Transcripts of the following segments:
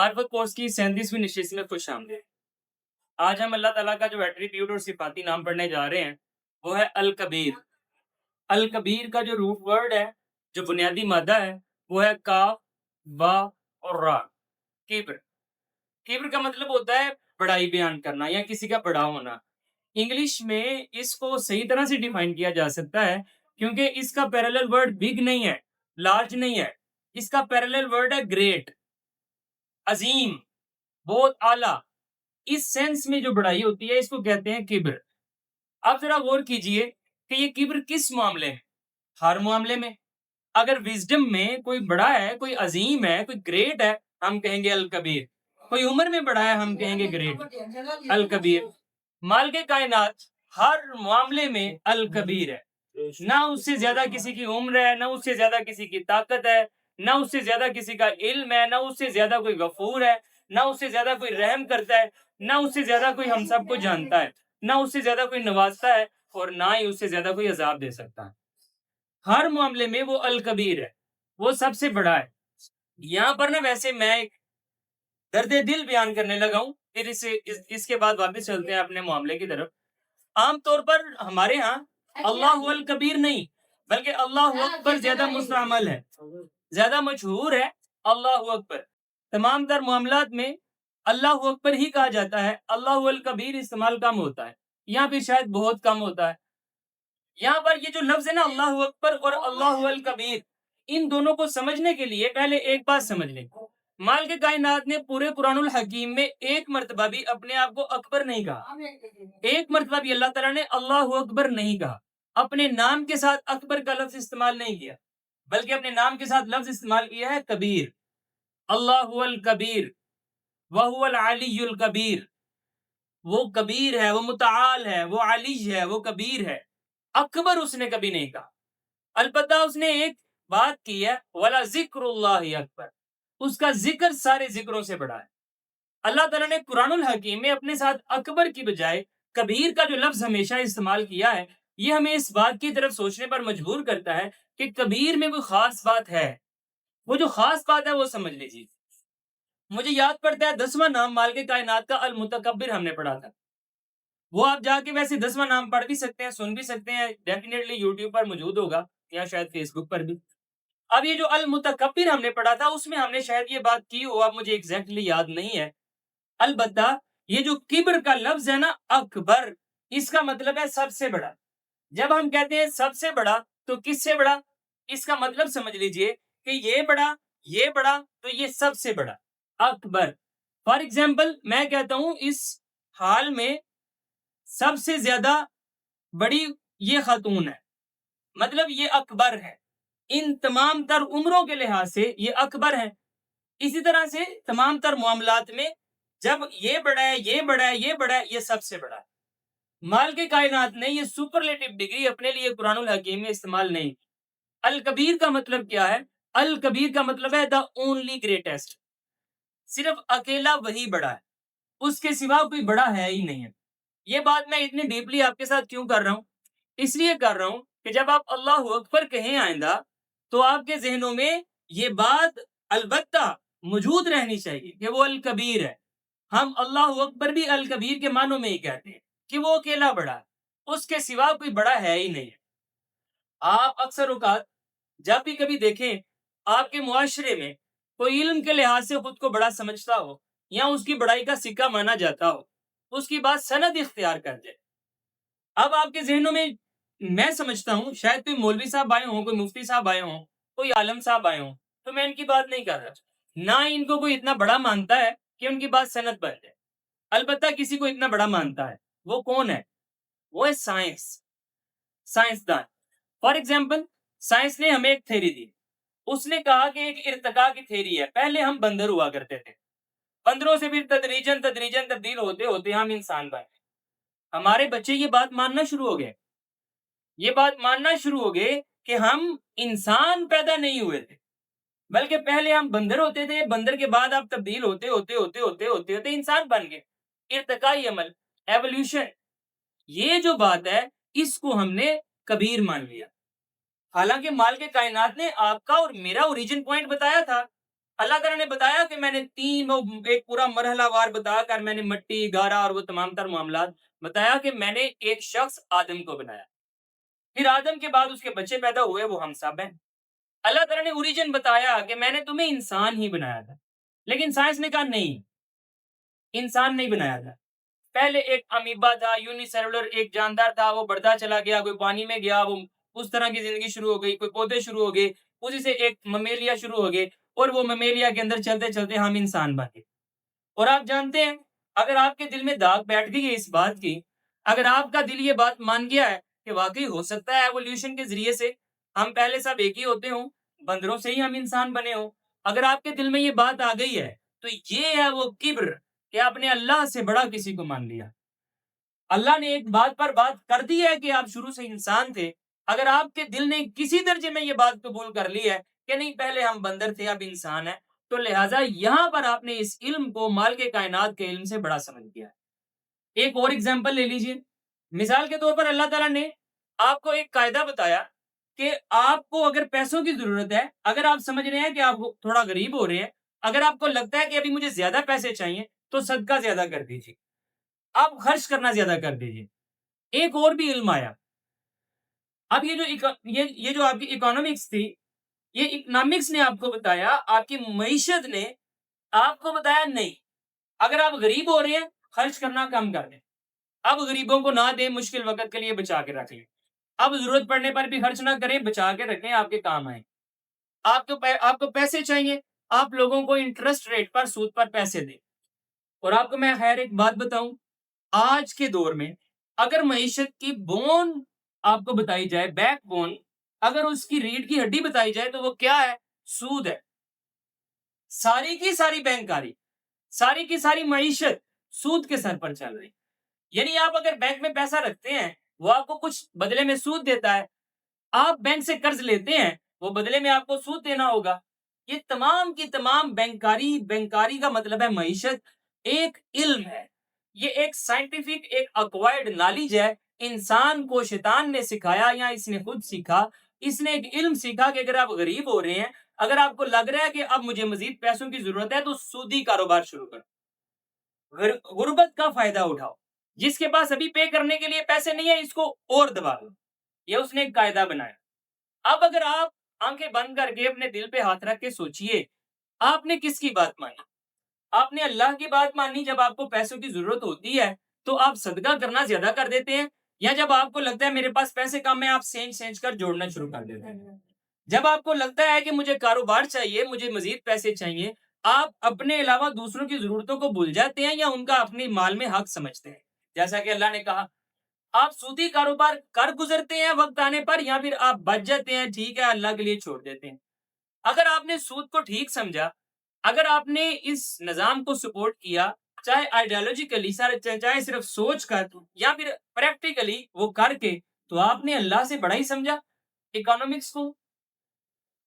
معرفت کورس کی 37ویں نشست میں خوش آمدید۔ آج ہم اللہ تعالیٰ کا جو ایٹریبیوٹ اور صفاتی نام پڑھنے جا رہے ہیں وہ ہے الکبیر۔ الکبیر کا جو روٹ ورڈ ہے، جو بنیادی مادہ ہے، وہ ہے کاف، با اور را۔ کبر، کبر کا مطلب ہوتا ہے بڑائی بیان کرنا یا کسی کا بڑا ہونا۔ انگلش میں اس کو صحیح طرح سے ڈیفائن کیا جا سکتا ہے کیونکہ اس کا پیرالل ورڈ بگ نہیں ہے، لارج نہیں ہے، اس کا پیرالل ورڈ ہے گریٹ، عظیم، بہت اعلیٰ۔ اس سینس میں جو بڑائی ہوتی ہے اس کو کہتے ہیں کبر۔ اب ذرا غور کیجئے کہ یہ کبر کس معاملے میں؟ ہر معاملے میں۔ اگر وزڈم میں کوئی بڑا ہے، کوئی عظیم ہے، کوئی گریٹ ہے، ہم کہیں گے الکبیر۔ کوئی عمر میں بڑا ہے، ہم کہیں گے گریٹ، الکبیر۔ مال کے کائنات ہر معاملے میں الکبیر ہے۔ نہ اس سے زیادہ کسی کی عمر ہے، نہ اس سے زیادہ کسی کی طاقت ہے، نہ اس سے زیادہ کسی کا علم ہے، نہ اس سے زیادہ کوئی غفور ہے، نہ اس سے زیادہ کوئی رحم کرتا ہے، نہ اس سے زیادہ کوئی ہم سب کو جانتا ہے، نہ اس سے زیادہ کوئی نوازتا ہے، اور نہ ہی اس سے زیادہ کوئی عذاب دے سکتا ہے۔ ہر معاملے میں وہ الکبیر ہے، وہ سب سے بڑا ہے۔ یہاں پر نا ویسے میں ایک درد دل بیان کرنے لگا ہوں، پھر اس کے بعد واپس چلتے ہیں اپنے معاملے کی طرف۔ عام طور پر ہمارے ہاں اللہ الکبیر نہیں بلکہ اللہ اکبر زیادہ مستعمل ہے، زیادہ مشہور ہے اللہ اکبر۔ تمام تر معاملات میں اللہ اکبر ہی کہا جاتا ہے، اللہ الکبیر استعمال کم ہوتا ہے، یہاں پہ شاید بہت کم ہوتا ہے۔ یہاں پر یہ جو لفظ ہے نا اللہ اکبر اور اللہ الکبیر، ان دونوں کو سمجھنے کے لیے پہلے ایک بات سمجھ لیں۔ مال کے کائنات نے پورے قرآن الحکیم میں ایک مرتبہ بھی اپنے آپ کو اکبر نہیں کہا، ایک مرتبہ بھی اللہ تعالیٰ نے اللہ اکبر نہیں کہا، اپنے نام کے ساتھ اکبر کا لفظ استعمال نہیں کیا، بلکہ اپنے نام کے ساتھ لفظ استعمال کیا ہے کبیر۔ اللہ الکبیر وہو العلی الکبیر، وہ کبیر ہے، وہ متعال ہے، وہ علی ہے، وہ کبیر ہے۔ اکبر اس نے کبھی نہیں کہا۔ البتہ اس نے ایک بات کی ہے، وَلَا ذِكْرُ اللَّهِ اکبر، اس کا ذکر سارے ذکروں سے بڑا ہے۔ اللہ تعالیٰ نے قرآن الحکیم میں اپنے ساتھ اکبر کی بجائے کبیر کا جو لفظ ہمیشہ استعمال کیا ہے، یہ ہمیں اس بات کی طرف سوچنے پر مجبور کرتا ہے کہ کبیر میں کوئی خاص بات ہے۔ وہ جو خاص بات ہے وہ سمجھ لیجیے۔ مجھے یاد پڑتا ہے 10واں نام مال کے کائنات کا المتکبر ہم نے پڑھا تھا۔ وہ آپ جا کے ویسے 10واں نام پڑھ بھی سکتے ہیں، سن بھی سکتے ہیں، ڈیفینیٹلی یوٹیوب پر موجود ہوگا یا شاید فیس بک پر بھی۔ اب یہ جو المتکبر ہم نے پڑھا تھا اس میں ہم نے شاید یہ بات کی ہو، اب مجھے ایگزیکٹلی یاد نہیں ہے۔ البتہ یہ جو کبر کا لفظ ہے نا اکبر، اس کا مطلب ہے سب سے بڑا۔ جب ہم کہتے ہیں سب سے بڑا تو کس سے بڑا؟ اس کا مطلب سمجھ لیجئے کہ یہ بڑا تو یہ سب سے بڑا، اکبر۔ فار ایگزامپل میں کہتا ہوں اس حال میں سب سے زیادہ بڑی یہ خاتون ہے، مطلب یہ اکبر ہے، ان تمام تر عمروں کے لحاظ سے یہ اکبر ہے۔ اسی طرح سے تمام تر معاملات میں جب یہ بڑا ہے، یہ بڑا ہے، یہ بڑا ہے، یہ سب سے بڑا ہے۔ مال کے کائنات نے یہ سپرلیٹو ڈگری اپنے لیے قرآن الحکیم میں استعمال نہیں کی۔ الکبیر کا مطلب کیا ہے؟ الکبیر کا مطلب ہے دا اونلی گریٹسٹ، صرف اکیلا وہی بڑا ہے، اس کے سوا کوئی بڑا ہے ہی نہیں ہے۔ یہ بات میں اتنی ڈیپلی آپ کے ساتھ کیوں کر رہا ہوں؟ اس لیے کر رہا ہوں کہ جب آپ اللہ اکبر کہیں آئندہ تو آپ کے ذہنوں میں یہ بات البتہ موجود رہنی چاہیے کہ وہ الکبیر ہے۔ ہم اللہ اکبر بھی الکبیر کے معنوں میں ہی کہتے ہیں کہ وہ اکیلا بڑا ہے، اس کے سوا کوئی بڑا ہے ہی نہیں ہے۔ آپ اکثر اوقات جب بھی کبھی دیکھیں آپ کے معاشرے میں کوئی علم کے لحاظ سے خود کو بڑا سمجھتا ہو یا اس کی بڑائی کا سکہ مانا جاتا ہو، اس کی بات سند اختیار کر جائے۔ اب آپ کے ذہنوں میں میں سمجھتا ہوں شاید کوئی مولوی صاحب آئے ہوں، کوئی مفتی صاحب آئے ہوں، کوئی عالم صاحب آئے ہوں، تو میں ان کی بات نہیں کر رہا، نہ ان کو کوئی اتنا بڑا مانتا ہے کہ ان کی بات سند بن جائے۔ البتہ کسی کو اتنا بڑا مانتا ہے، وہ کون ہے؟ وہ ہے سائنسدان۔ فار ایگزامپل سائنس نے ہمیں ایک تھیری دی، اس نے کہا کہ ایک ارتقاء کی تھیری ہے۔ پہلے ہم بندر ہوا کرتے تھے، بندروں سے پھر تدریجاً تبدیل ہوتے ہوتے ہم انسان بن گئے۔ ہمارے بچے یہ بات ماننا شروع ہو گئے کہ ہم انسان پیدا نہیں ہوئے تھے، بلکہ پہلے ہم بندر ہوتے تھے، بندر کے بعد آپ تبدیل ہوتے انسان بن گئے۔ ارتقائی عمل، ایولیوشن، یہ جو بات ہے اس کو ہم نے کبیر مان لیا۔ حالانکہ مال کے کائنات نے آپ کا اور میرا اوریجن پوائنٹ بتایا تھا، اللہ تعالیٰ نے بتایا کہ میں نے ایک پورا مرحلہ وار بتا کر میں نے مٹی گارا اور وہ تمام تر معاملات بتایا کہ میں نے ایک شخص آدم کو بنایا، پھر آدم کے بعد اس کے بچے پیدا ہوئے، وہ ہم سب ہیں۔ اللہ تعالیٰ نے اوریجن بتایا کہ میں نے تمہیں انسان ہی بنایا تھا، لیکن سائنس نے کہا نہیں، انسان نہیں بنایا تھا۔ پہلے ایک امیبا تھا، یونی سیلولر ایک جاندار تھا، وہ بڑھتا چلا گیا، کوئی پانی میں گیا، وہ اس طرح کی زندگی شروع ہو گئی، کوئی پودے شروع ہو گئے، اسی سے ایک ممیلیا شروع ہو گئے، اور وہ ممیلیا کے اندر چلتے چلتے ہم انسان بن گئے۔ اور آپ جانتے ہیں، اگر آپ کے دل میں داغ بیٹھ گئی ہے اس بات کی، اگر آپ کا دل یہ بات مان گیا ہے کہ واقعی ہو سکتا ہے ایوولوشن کے ذریعے سے ہم پہلے سب ایک ہی ہوتے ہوں، بندروں سے ہی ہم انسان بنے ہوں، اگر آپ کے دل میں یہ بات آ گئی ہے تو یہ ہے وہ کبر کہ آپ نے اللہ سے بڑا کسی کو مان لیا۔ اللہ نے ایک بات پر بات کر دی ہے کہ آپ شروع سے انسان تھے، اگر آپ کے دل نے کسی درجے میں یہ بات قبول کر لی ہے کہ نہیں پہلے ہم بندر تھے اب انسان ہے، تو لہٰذا یہاں پر آپ نے اس علم کو مال کے کائنات کے علم سے بڑا سمجھ گیا ہے۔ ایک اور اگزامپل لے لیجئے، مثال کے طور پر اللہ تعالیٰ نے آپ کو ایک قاعدہ بتایا کہ آپ کو اگر پیسوں کی ضرورت ہے، اگر آپ سمجھ رہے ہیں کہ آپ تھوڑا غریب ہو رہے ہیں، اگر آپ کو لگتا ہے کہ ابھی مجھے زیادہ پیسے چاہیے تو صدقہ زیادہ کر دیجیے، آپ خرچ کرنا زیادہ کر دیجیے۔ ایک اور بھی علم آیا، اب یہ جو آپ کی اکانومکس تھی، یہ اکنامکس نے آپ کو بتایا، آپ کی معیشت نے آپ کو بتایا نہیں، اگر آپ غریب ہو رہے ہیں خرچ کرنا کم کر دیں، اب غریبوں کو نہ دیں، مشکل وقت کے لیے بچا کے رکھ لیں، اب ضرورت پڑنے پر بھی خرچ نہ کریں، بچا کے رکھیں، آپ کے کام آئیں۔ آپ کو پیسے چاہیے، آپ لوگوں کو انٹرسٹ ریٹ پر، سود پر پیسے دیں۔ اور آپ کو میں خیر ایک بات بتاؤں، آج کے دور میں اگر معیشت کی بون آپ کو بتائی جائے، بیک بون، اگر اس کی ریڑھ کی ہڈی بتائی جائے تو وہ کیا ہے؟ سود ہے۔ ساری کی ساری بینکاری، ساری کی ساری معیشت سود کے سر پر چل رہی، یعنی آپ اگر بینک میں پیسہ رکھتے ہیں وہ آپ کو کچھ بدلے میں سود دیتا ہے، آپ بینک سے قرض لیتے ہیں وہ بدلے میں آپ کو سود دینا ہوگا۔ یہ تمام کی تمام بینکاری کا مطلب ہے معیشت ایک علم ہے، یہ ایک سائنٹیفک ایک اکوائرڈ نالج ہے، انسان کو شیطان نے سکھایا یا اس نے خود سیکھا، اس نے ایک علم سیکھا کہ اگر آپ غریب ہو رہے ہیں، اگر آپ کو لگ رہا ہے کہ اب مجھے مزید پیسوں کی ضرورت ہے تو سودی کاروبار شروع کرو، غربت کا فائدہ اٹھاؤ، جس کے پاس ابھی پے کرنے کے لیے پیسے نہیں ہیں اس کو اور دبا دو، یہ اس نے ایک قاعدہ بنایا۔ اب اگر آپ آنکھیں بند کر کے اپنے دل پہ ہاتھ رکھ کے سوچئے، آپ نے کس کی بات مانی؟ آپ نے اللہ کی بات مانی جب آپ کو پیسوں کی ضرورت ہوتی ہے تو آپ صدقہ کرنا زیادہ کر دیتے ہیں، یا جب آپ کو لگتا ہے میرے پاس پیسے کم ہیں آپ سینچ سینچ کر جوڑنا شروع کر دیتے ہیں؟ جب آپ کو لگتا ہے کہ مجھے کاروبار چاہیے، مجھے مزید پیسے چاہیے، آپ اپنے علاوہ دوسروں کی ضرورتوں کو بھول جاتے ہیں یا ان کا اپنے مال میں حق سمجھتے ہیں؟ جیسا کہ اللہ نے کہا، آپ سودی کاروبار کر گزرتے ہیں وقت آنے پر، یا پھر آپ بچ جاتے ہیں، ٹھیک ہے اللہ کے لیے چھوڑ دیتے ہیں۔ اگر آپ نے سود کو ٹھیک سمجھا، اگر آپ نے اس نظام کو سپورٹ کیا، چاہے آئیڈیالوجیکلی، چاہے صرف سوچ کر یا پھر پریکٹیکلی وہ کر کے، تو آپ نے اللہ سے بڑا ہی سمجھا اکانومکس کو،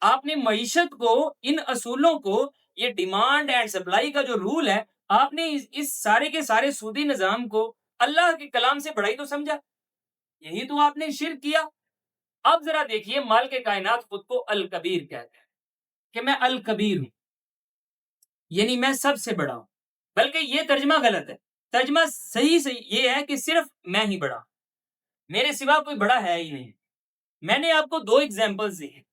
آپ نے معیشت کو، ان اصولوں کو، یہ ڈیمانڈ اینڈ سپلائی کا جو رول ہے، آپ نے اس سارے کے سارے سودی نظام کو اللہ کے کلام سے بڑا ہی تو سمجھا، یہی تو آپ نے شرک کیا۔ اب ذرا دیکھیے، مال کے کائنات خود کو الکبیر کہتے ہیں کہ میں الکبیر ہوں، یعنی میں سب سے بڑا ہوں، بلکہ یہ ترجمہ غلط ہے، ترجمہ صحیح یہ ہے کہ صرف میں ہی بڑا ہوں، میرے سوا کوئی بڑا ہے ہی نہیں۔ میں نے آپ کو دو ایگزامپلز دی ہیں،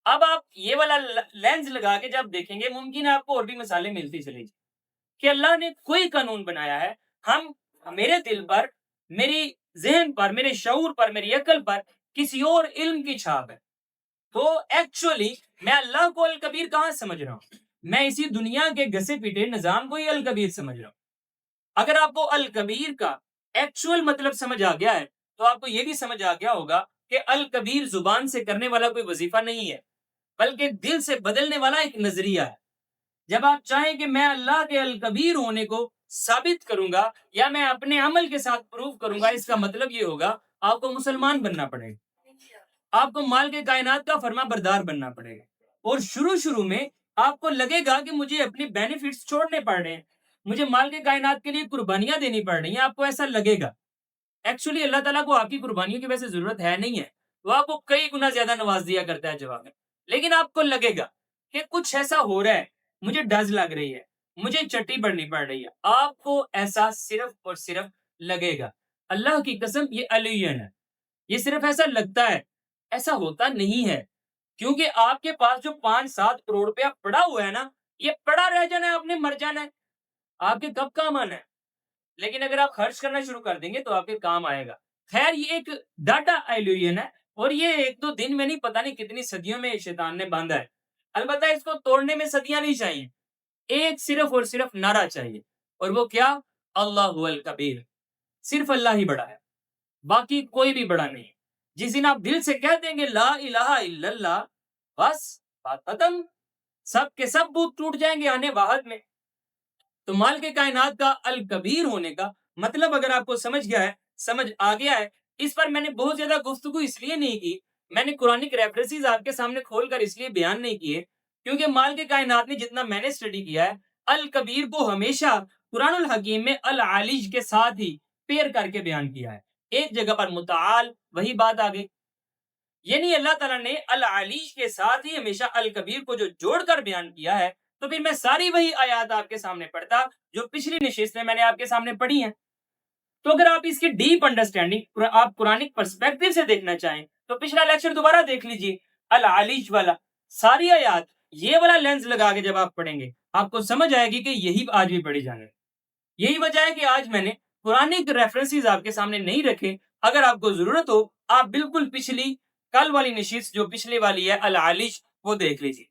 اب آپ یہ والا لینز لگا کے جب دیکھیں گے ممکن ہے آپ کو اور بھی مثالیں ملتی چلی جائیں کہ اللہ نے کوئی قانون بنایا ہے، میرے دل پر، میری ذہن پر، میرے شعور پر، میری عقل پر کسی اور علم کی چھاپ ہے، تو ایکچولی میں اللہ کو الکبیر کہاں سمجھ رہا ہوں؟ میں اسی دنیا کے گھسے پیٹے نظام کو ہی الکبیر سمجھ رہا ہوں۔ اگر آپ کو الکبیر کا ایکچوئل مطلب سمجھ آ گیا ہے تو آپ کو یہ بھی سمجھ آ گیا ہوگا کہ الکبیر زبان سے کرنے والا کوئی وظیفہ نہیں ہے، بلکہ دل سے بدلنے والا ایک نظریہ ہے۔ جب آپ چاہیں کہ میں اللہ کے الکبیر ہونے کو ثابت کروں گا یا میں اپنے عمل کے ساتھ پروف کروں گا، اس کا مطلب یہ ہوگا آپ کو مسلمان بننا پڑے گا، آپ کو مال کے کائنات کا فرما بردار بننا پڑے گا، اور شروع میں آپ کو لگے گا کہ مجھے اپنی بینیفٹس چھوڑنے پڑ رہے ہیں، مجھے مال کے کائنات کے لیے قربانیاں دینی پڑ رہی ہیں، آپ کو ایسا لگے گا۔ ایکچولی اللہ تعالیٰ کو آپ کی قربانیوں کی وجہ سے ضرورت ہے نہیں ہے، وہ آپ کو کئی گنا زیادہ نواز دیا کرتا ہے جواب میں، لیکن آپ کو لگے گا کہ کچھ ایسا ہو رہا ہے، مجھے ڈز لگ رہی ہے, مجھے چٹی پڑنی پڑ رہی ہے, آپ کو ایسا صرف اور صرف لگے گا. اللہ کی قسم یہ الین ہے, یہ صرف ایسا لگتا ہے, ایسا ہوتا نہیں ہے. کیونکہ آپ کے پاس جو 5-7 کروڑ روپیہ پڑا ہوا ہے نا, یہ پڑا رہ جانا ہے, آپ نے مر جانا ہے, آپ کے کب کام آنا ہے. لیکن اگر آپ خرچ کرنا شروع کر دیں گے تو آپ کے کام آئے گا. خیر یہ ایک ڈاٹا ایلوین ہے, اور یہ 1-2 دن میں نہیں, پتہ نہیں کتنی صدیوں میں شیطان نے باندھا ہے. البتہ اس کو توڑنے میں صدیاں نہیں چاہیے, ایک صرف اور صرف نعرہ چاہیے, اور وہ کیا؟ اللہ الکبیر, صرف اللہ ہی بڑا ہے, باقی کوئی بھی بڑا نہیں. جس دن آپ دل سے کہہ دیں گے لا الہ الا اللہ, بس بات ختم, سب کے سب بت ٹوٹ جائیں گے آنے واحد میں. تو مالک کائنات کا الکبیر ہونے کا مطلب اگر آپ کو سمجھ گیا ہے, سمجھ آ گیا ہے. اس پر میں نے بہت زیادہ گفتگو اس لیے نہیں کی, میں نے قرآنک ریفرنسز آپ کے سامنے کھول کر اس لیے بیان نہیں کیے, کیونکہ مالک کائنات نے جتنا میں نے اسٹڈی کیا ہے, الکبیر کو ہمیشہ قرآن الحکیم میں العالیج کے ساتھ ہی پیر کر کے بیان کیا ہے. ایک جگہ پر متعال, وہی بات آ گئی. یعنی اللہ تعالیٰ نے العلیج کے ساتھ ہی ہمیشہ الکبیر کو جو جوڑ کر بیان کیا ہے. تو پھر میں ساری وہی آیات آپ کے سامنے پڑھتا جو پچھلی نشست میں نے آپ کے سامنے پڑھی ہیں. تو اگر آپ اس کی ڈیپ انڈرسٹینڈنگ آپ قرآنک پرسپیکٹو سے دیکھنا چاہیں تو پچھلا لیکچر دوبارہ دیکھ لیجیے, العلیج والا. ساری آیات یہ والا لینز لگا کے جب آپ پڑھیں گے, آپ کو سمجھ آئے گی کہ یہی آج بھی پڑھی جانے. یہی وجہ ہے کہ آج میں نے قرآنک ریفرنسز آپ کے سامنے نہیں رکھے. اگر آپ کو ضرورت ہو, آپ بالکل پچھلی کل والی نشست جو پچھلی والی ہے العلیج, وہ دیکھ لیجیے.